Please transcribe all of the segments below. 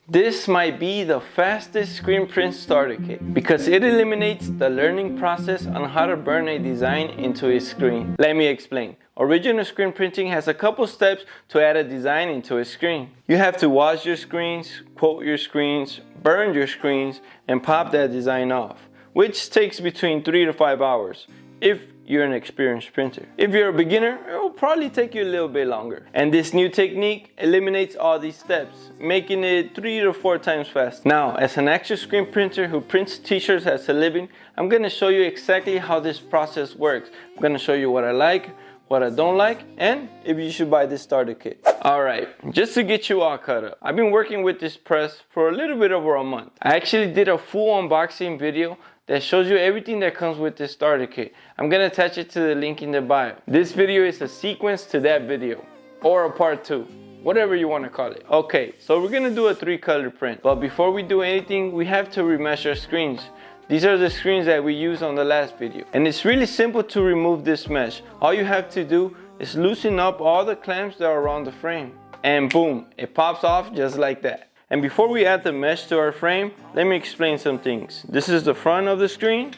This might be the fastest screen print starter kit because it eliminates the learning process on how to burn a design into a screen. Let me explain. Original screen printing has a couple steps to add a design into a screen. You have to wash your screens, quote your screens, burn your screens, and pop that design off, which takes between 3 to 5 hours if you're an experienced printer. If you're a beginner, it will probably take you a little bit longer. And this new technique eliminates all these steps, making it 3 to 4 times faster. Now, as an actual screen printer who prints t-shirts as a living, I'm gonna show you exactly how this process works. I'm gonna show you what I like, what I don't like, and if you should buy this starter kit. Alright, just to get you all caught up, I've been working with this press for a little bit over a month. I actually did a full unboxing video that shows you everything that comes with this starter kit. I'm gonna attach it to the link in the bio. This video is a sequence to that video, or a part 2, whatever you want to call it. Okay, so we're gonna do a 3-color print, but before we do anything, we have to remesh our screens. These are the screens that we used on the last video, and it's really simple to remove this mesh. All you have to do is loosen up all the clamps that are around the frame, and boom, it pops off just like that. And before we add the mesh to our frame, let me explain some things. This is the front of the screen,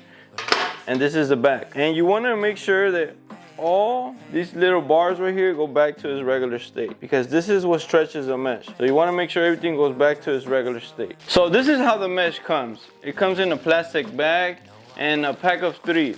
and this is the back. And you want to make sure that all these little bars right here go back to its regular state, because this is what stretches the mesh. So you want to make sure everything goes back to its regular state. So this is how the mesh comes. It comes in a plastic bag and a pack of 3.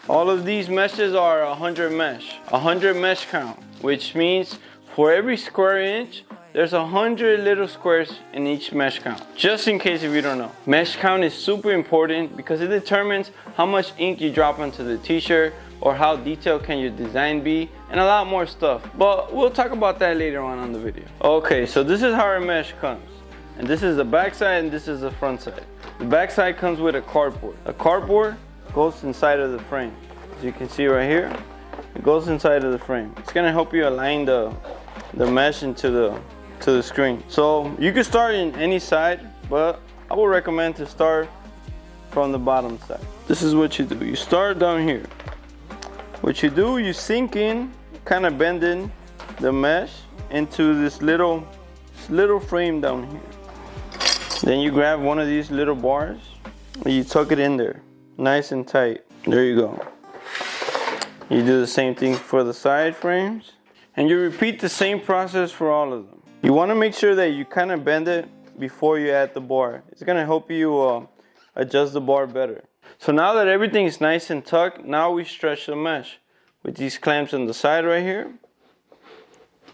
All of these meshes are 100 mesh. 100 mesh count, which means for every square inch, there's 100 little squares in each mesh count, just in case if you don't know. Mesh count is super important because it determines how much ink you drop onto the t-shirt, or how detailed can your design be, and a lot more stuff. But we'll talk about that later on the video. Okay, so this is how our mesh comes. And this is the back side and this is the front side. The back side comes with a cardboard. A cardboard goes inside of the frame. As you can see right here, it goes inside of the frame. It's gonna help you align the mesh into the screen. So you can start in any side, but I would recommend to start from the bottom side. This is what you do. You start down here. What you do, you sink in, kind of bending the mesh into this little frame down here. Then you grab one of these little bars and you tuck it in there, nice and tight. There you go. You do the same thing for the side frames, and you repeat the same process for all of them. You want to make sure that you kind of bend it before you add the bar. It's going to help you adjust the bar better. So now that everything is nice and tucked, now we stretch the mesh with these clamps on the side right here.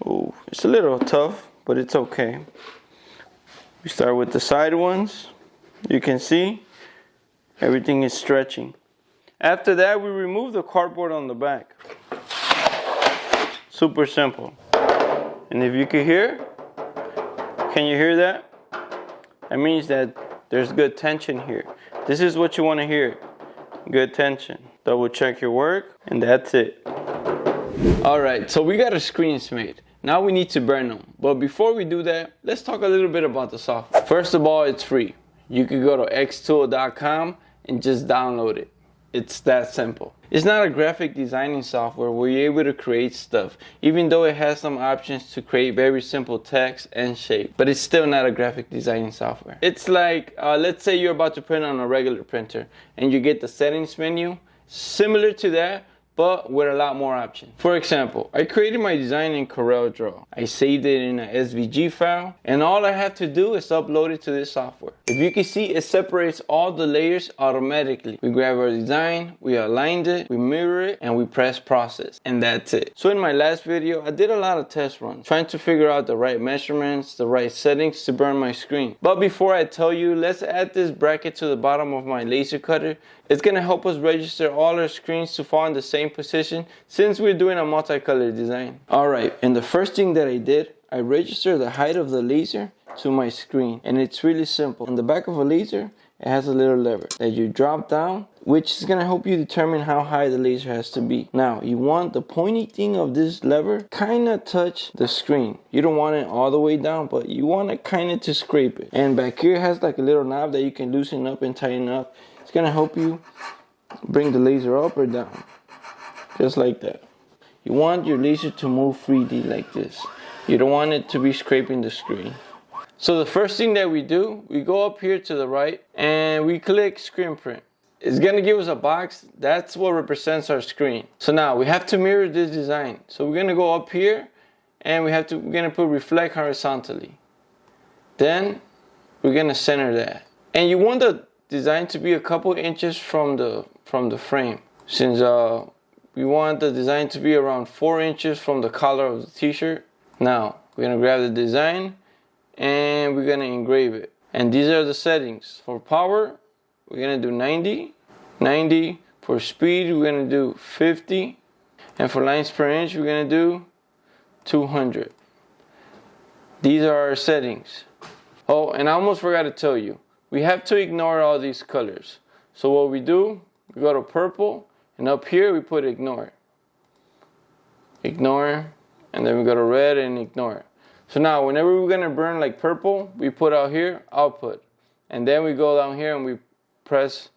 Oh, it's a little tough, but it's okay. We start with the side ones. You can see everything is stretching. After that, we remove the cardboard on the back. Super simple. And if you can you hear that? That means that there's good tension here. This is what you want to hear. Good tension. Double check your work, and that's it. Alright, so we got our screens made. Now we need to burn them. But before we do that, let's talk a little bit about the software. First of all, it's free. You can go to xTool.com and just download it. It's that simple. It's not a graphic designing software where you're able to create stuff, even though it has some options to create very simple text and shape, but it's still not a graphic designing software. It's like, let's say you're about to print on a regular printer and you get the settings menu, similar to that, but with a lot more options. For example, I created my design in CorelDRAW. I saved it in an SVG file, and all I have to do is upload it to this software. If you can see, it separates all the layers automatically. We grab our design, we aligned it, we mirror it, and we press process, and that's it. So in my last video, I did a lot of test runs, trying to figure out the right measurements, the right settings to burn my screen. But before I tell you, let's add this bracket to the bottom of my laser cutter. It's going to help us register all our screens to fall in the same position since we're doing a multicolor design. Alright, and the first thing that I did, I registered the height of the laser to my screen. And it's really simple. On the back of a laser, it has a little lever that you drop down, which is going to help you determine how high the laser has to be. Now, you want the pointy thing of this lever kind of touch the screen. You don't want it all the way down, but you want it kind of to scrape it. And back here it has like a little knob that you can loosen up and tighten up. It's going to help you bring the laser up or down, just like that. You want your laser to move freely like this. You don't want it to be scraping the screen. So the first thing that we do, we go up here to the right and we click screen print. It's gonna give us a box. That's what represents our screen. So now we have to mirror this design. So we're gonna go up here and we're gonna put reflect horizontally. Then we're gonna center that. And you want the design to be a couple inches from the frame. Since we want the design to be around 4 inches from the collar of the t-shirt. Now we're gonna grab the design and we're gonna engrave it. And these are the settings. For power, we're gonna do 90. For speed, we're gonna do 50. And for lines per inch, we're gonna do 200. These are our settings. Oh, and I almost forgot to tell you, we have to ignore all these colors. So what we do, we go to purple, and up here we put ignore. Ignore, and then we go to red and ignore. So now whenever we're gonna burn like purple, we put out here, output. And then we go down here and we press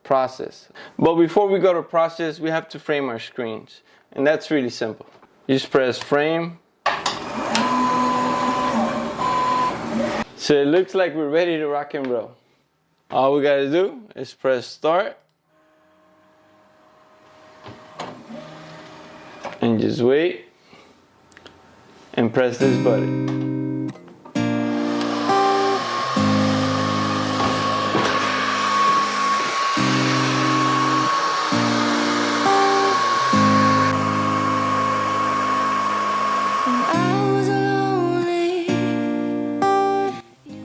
process. But before we go to process, we have to frame our screens. And that's really simple. You just press frame. So it looks like we're ready to rock and roll. All we gotta do is press start. And just wait. And press this button.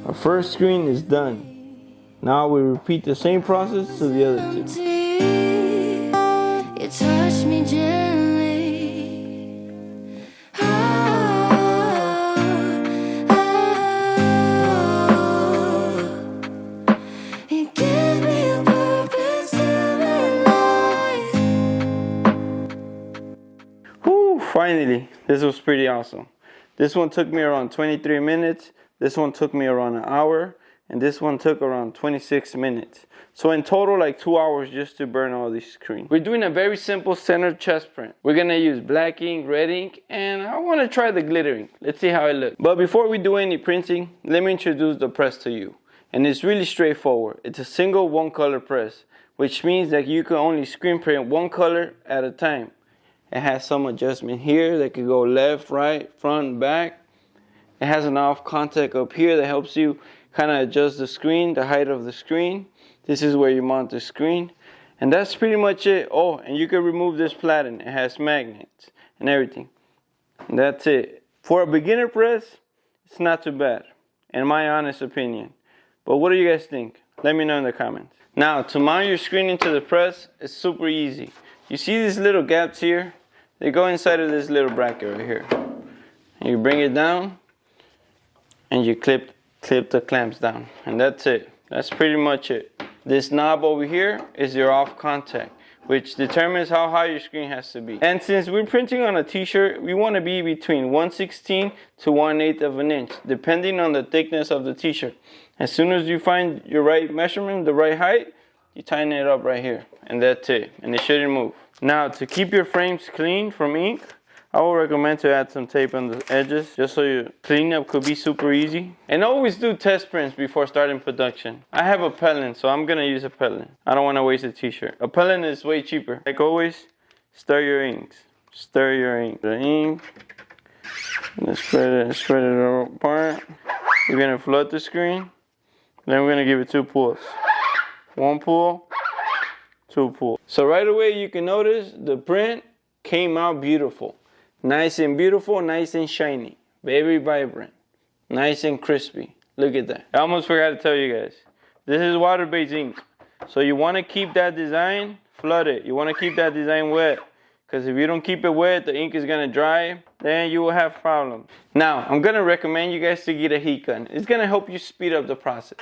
Our first screen is done. Now we repeat the same process to the other two. You touch me gently. You give me a purpose to my life. Whew, finally, this was pretty awesome. This one took me around 23 minutes. This one took me around an hour, and this one took around 26 minutes. So in total, like 2 hours just to burn all these screens. We're doing a very simple center chest print. We're gonna use black ink, red ink, and I wanna try the glitter ink. Let's see how it looks. But before we do any printing, let me introduce the press to you. And it's really straightforward. It's a single one color press, which means that you can only screen print one color at a time. It has some adjustment here that could go left, right, front, back. It has an off contact up here that helps you kind of adjust the screen, the height of the screen. This is where you mount the screen. And that's pretty much it. Oh, and you can remove this platen. It has magnets and everything. And that's it. For a beginner press, it's not too bad, in my honest opinion. But what do you guys think? Let me know in the comments. Now, to mount your screen into the press, it's super easy. You see these little gaps here? They go inside of this little bracket right here. And you bring it down. And you clip the clamps down, and that's it. That's pretty much it. This knob over here is your off contact, which determines how high your screen has to be. And since we're printing on a t-shirt, we want to be between 1/16 to 1/8 of an inch, depending on the thickness of the t-shirt. As soon as you find your right measurement, the right height, you tighten it up right here, and that's it. And it shouldn't move. Now, to keep your frames clean from ink, I would recommend to add some tape on the edges, just so your cleanup could be super easy. And always do test prints before starting production. I have a pellet, so I'm gonna use a pellet. I don't wanna waste a t-shirt. A pellet is way cheaper. Like always, stir your inks. Stir your ink. The ink, let's spread it apart. We're gonna flood the screen. Then we're gonna give it 2 pulls. 1 pull, 2 pulls. So right away you can notice the print came out beautiful. Nice and beautiful, nice and shiny, very vibrant, nice and crispy. Look at that. I almost forgot to tell you guys. This is water-based ink. So you want to keep that design flooded. You want to keep that design wet. Because if you don't keep it wet, the ink is going to dry. Then you will have problems. Now, I'm going to recommend you guys to get a heat gun. It's going to help you speed up the process.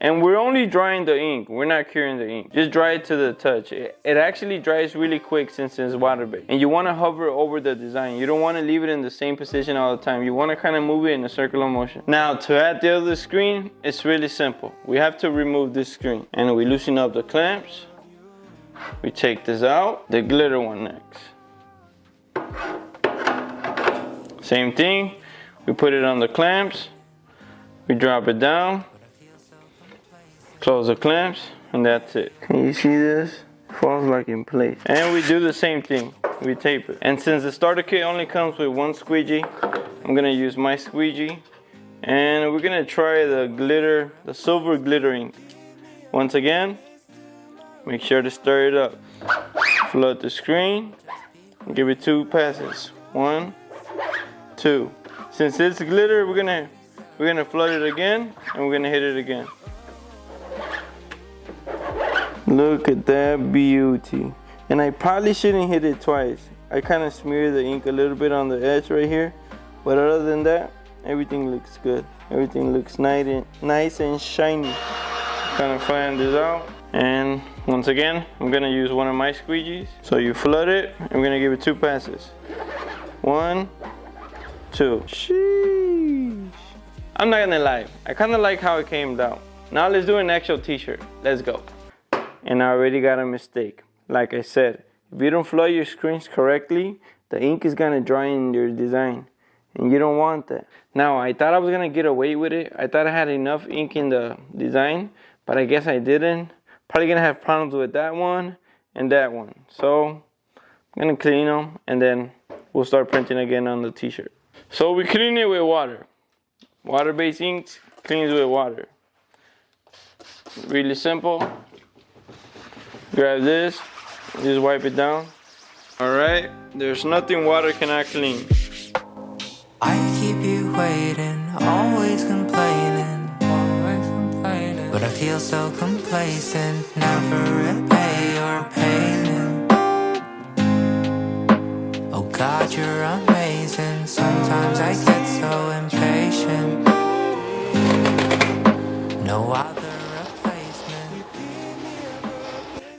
And we're only drying the ink. We're not curing the ink. Just dry it to the touch. It actually dries really quick since it's water-based. And you want to hover over the design. You don't want to leave it in the same position all the time. You want to kind of move it in a circular motion. Now, to add the other screen, it's really simple. We have to remove this screen. And we loosen up the clamps. We take this out. The glitter one next. Same thing. We put it on the clamps, we drop it down, close the clamps, and that's it. Can you see this? It falls like in place. And we do the same thing, we tape it. And since the starter kit only comes with one squeegee, I'm gonna use my squeegee. And we're gonna try the glitter, the silver glitter ink. Once again, make sure to stir it up. Flood the screen, give it 2 passes. 1, 2. Since it's glitter, we're gonna flood it again, and we're gonna hit it again. Look at that beauty. And I probably shouldn't hit it twice. I kind of smeared the ink a little bit on the edge right here, but other than that, everything looks good. Everything looks nice and shiny. Kind of flatten this out, and once again, I'm gonna use one of my squeegees. So you flood it, and we're gonna give it 2 passes. 1, 2. Sheesh. I'm not gonna lie, I kind of like how it came down. Now let's do an actual t-shirt. Let's go. And I already got a mistake. Like I said, if you don't flood your screens correctly, the ink is gonna dry in your design, and you don't want that. Now, I thought I was gonna get away with it. I thought I had enough ink in the design, but I guess I didn't. Probably gonna have problems with that one and that one. So I'm gonna clean them, and then we'll start printing again on the t-shirt. So we clean it with water. Water-based inks cleans with water. Really simple. Grab this, just wipe it down. Alright, there's nothing water cannot clean. I keep you waiting, always complaining, but I feel so complacent, never repay your pain. Oh God, you're amazing. Sometimes I get so impatient. No other replacement.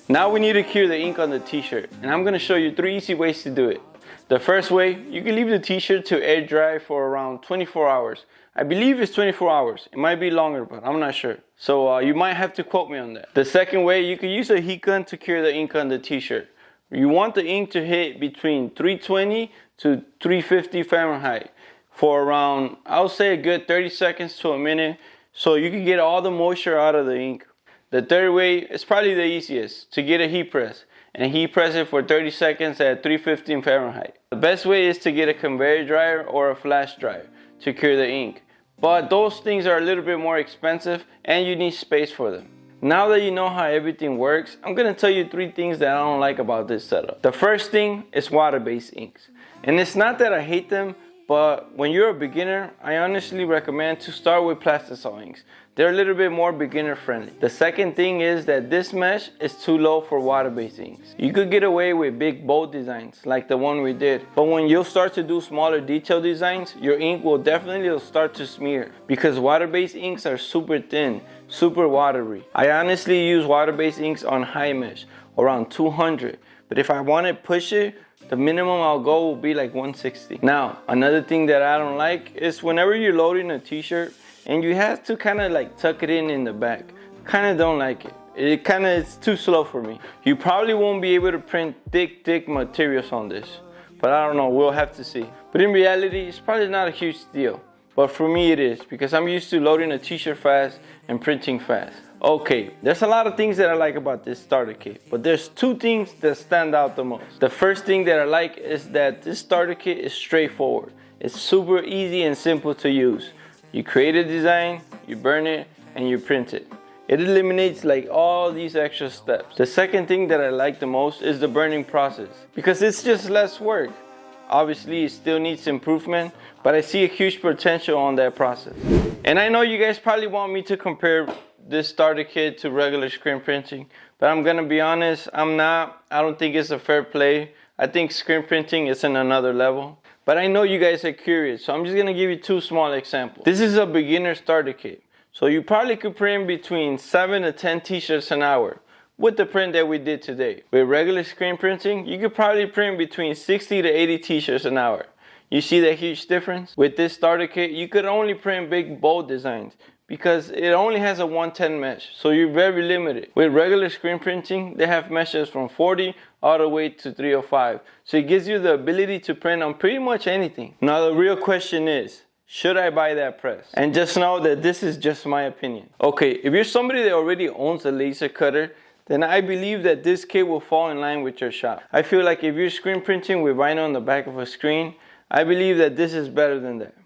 Now we need to cure the ink on the t-shirt, and I'm gonna show you 3 easy ways to do it. The first way, you can leave the t-shirt to air dry for around 24 hours. I believe it's 24 hours. It might be longer, but I'm not sure. So you might have to quote me on that. The second way, you can use a heat gun to cure the ink on the t-shirt. You want the ink to hit between 320 to 350 Fahrenheit for around, I would say a good 30 seconds to a minute, so you can get all the moisture out of the ink. The third way is probably the easiest, to get a heat press and heat press it for 30 seconds at 315 Fahrenheit. The best way is to get a conveyor dryer or a flash dryer to cure the ink, but those things are a little bit more expensive and you need space for them. Now that you know how everything works, I'm gonna tell you 3 things that I don't like about this setup. The first thing is water-based inks, and it's not that I hate them, but when you're a beginner, I honestly recommend to start with plastisol inks. They're a little bit more beginner friendly. The second thing is that this mesh is too low for water-based inks. You could get away with big bold designs like the one we did, but when you'll start to do smaller detail designs, your ink will definitely start to smear because water-based inks are super thin, super watery. I honestly use water-based inks on high mesh, around 200, but if I want to push it, the minimum I'll go will be like 160. Now, another thing that I don't like is whenever you're loading a t-shirt and you have to kind of like tuck it in the back. Kind of don't like it. It's too slow for me. You probably won't be able to print thick materials on this, but I don't know, we'll have to see. But in reality, it's probably not a huge deal. But for me it is, because I'm used to loading a t-shirt fast and printing fast. Okay, there's a lot of things that I like about this starter kit, but there's 2 things that stand out the most. The first thing that I like is that this starter kit is straightforward. It's super easy and simple to use. You create a design, you burn it, and you print it. It eliminates like all these extra steps. The second thing that I like the most is the burning process, because it's just less work. Obviously, it still needs improvement, but I see a huge potential on that process. And I know you guys probably want me to compare this starter kit to regular screen printing, but I'm gonna be honest, I'm not. I don't think it's a fair play. I think screen printing is in another level. But I know you guys are curious, so I'm just gonna give you 2 small examples. This is a beginner starter kit, so you probably could print between 7 to 10 t-shirts an hour with the print that we did today. With regular screen printing, you could probably print between 60 to 80 t-shirts an hour. You see that huge difference? With this starter kit, you could only print big bold designs because it only has a 110 mesh, so you're very limited. With regular screen printing, they have meshes from 40 all the way to 305, so it gives you the ability to print on pretty much anything. Now the real question is, Should I buy that press? And just know that this is just my opinion. Okay, if you're somebody that already owns a laser cutter, then I believe that this kit will fall in line with your shop. I feel like if you're screen printing with vinyl on the back of a screen, I believe that this is better than that.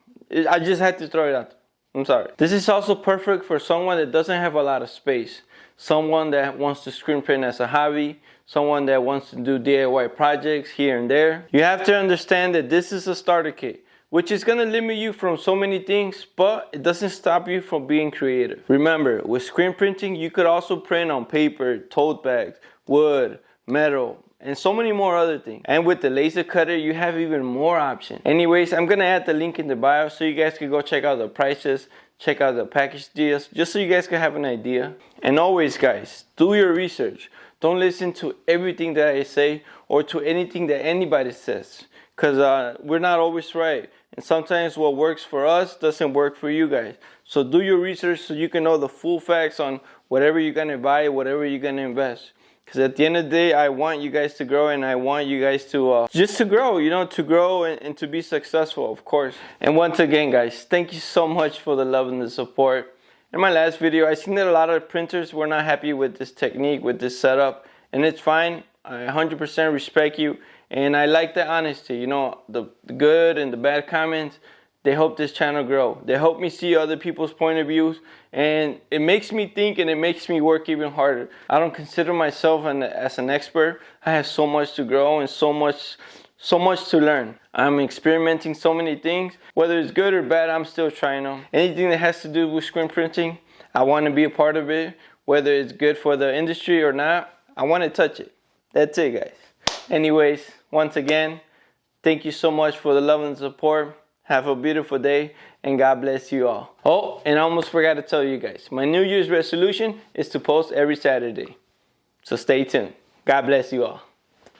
I just had to throw it out there. I'm sorry. This is also perfect for someone that doesn't have a lot of space. Someone that wants to screen print as a hobby. Someone that wants to do DIY projects here and there. You have to understand that this is a starter kit, which is going to limit you from so many things, but it doesn't stop you from being creative. Remember, with screen printing, you could also print on paper, tote bags, wood, metal, and so many more other things. And with the laser cutter, you have even more options. Anyways, I'm gonna add the link in the bio so you guys can go check out the prices, check out the package deals, just so you guys can have an idea. And always, guys, do your research. Don't listen to everything that I say or to anything that anybody says, because we're not always right. And sometimes what works for us doesn't work for you guys. So do your research so you can know the full facts on whatever you're gonna buy, whatever you're gonna invest. Because at the end of the day, I want you guys to grow, and I want you guys to just to grow, to grow and to be successful, of course. And once again, guys, thank you so much for the love and the support. In my last video, I seen that a lot of printers were not happy with this technique, with this setup, and it's fine. I 100% respect you, and I like the honesty. The good and the bad comments, they help this channel grow. They help me see other people's point of views, and it makes me think, and it makes me work even harder. I don't consider myself as an expert. I have so much to grow and so much to learn. I'm experimenting so many things. Whether it's good or bad, I'm still trying them. Anything that has to do with screen printing, I want to be a part of it. Whether it's good for the industry or not, I want to touch it. That's it, guys. Anyways, once again, thank you so much for the love and support. Have a beautiful day, and God bless you all. Oh, and I almost forgot to tell you guys, my New Year's resolution is to post every Saturday. So stay tuned. God bless you all.